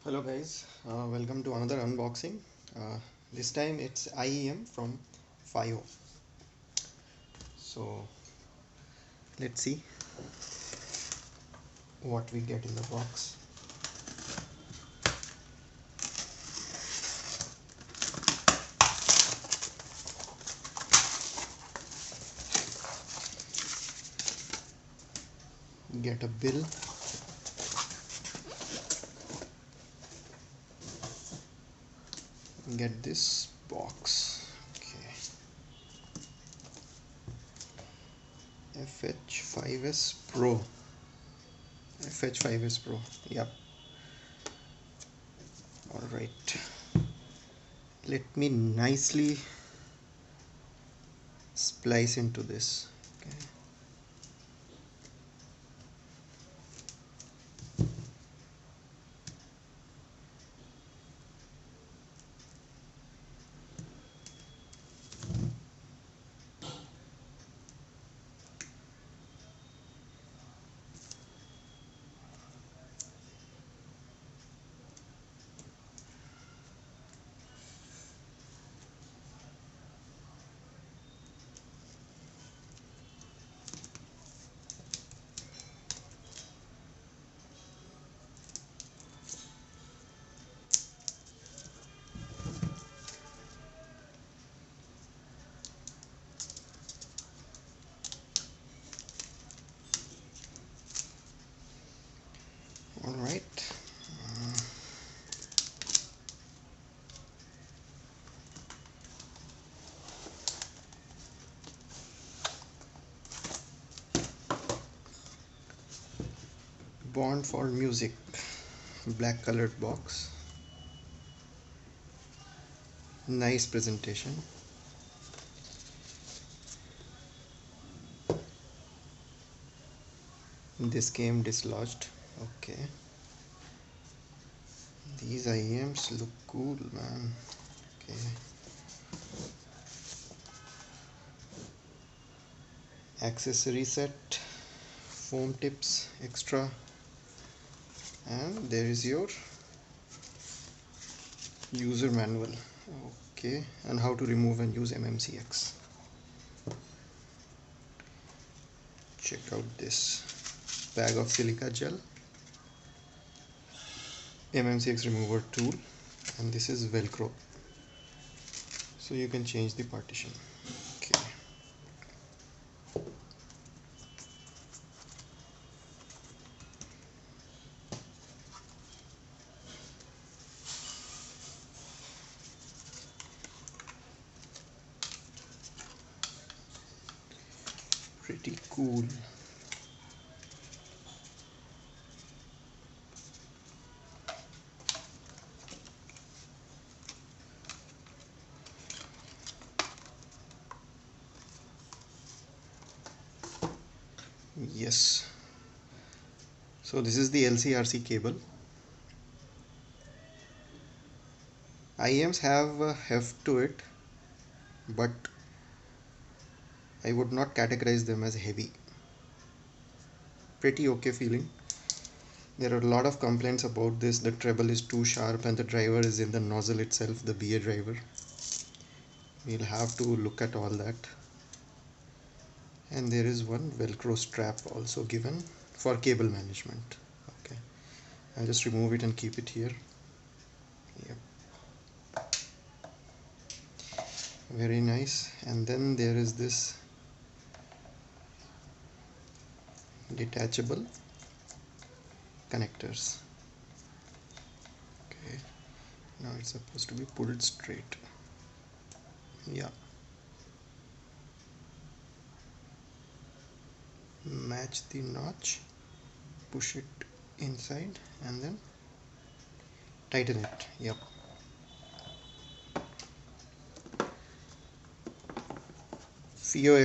Hello guys, welcome to another unboxing. This time it's IEM from Fiio. So let's see what we get in the box. Get a bill. Get this box. Okay. FH5s Pro. FH5s Pro. Yep. Alright. Let me nicely splice into this. Okay. Alright. Bond for Music. Black colored box. Nice presentation. This came dislodged. Okay. These IEMs look cool, man. Okay. Accessory set, foam tips extra, and there is your user manual. Okay, and how to remove and use MMCX. Check out this bag of silica gel, MMCX remover tool, and this is Velcro, so you can change the partition. Okay. Pretty cool. Yes, so this is the LCRC cable. IEMs have a heft to it, but I would not categorize them as heavy. Pretty okay feeling. There are a lot of complaints about this. The treble is too sharp and the driver is in the nozzle itself, the BA driver. We'll have to look at all that. And there is one Velcro strap also given for cable management. Okay, I'll just remove it and keep it here. Yep. Very nice. And then there is this detachable connectors. Okay, now it's supposed to be pulled straight. Yeah, match the notch, push it inside and then tighten it. Yep. Fiio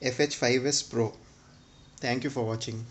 FH5s Pro. Thank you for watching.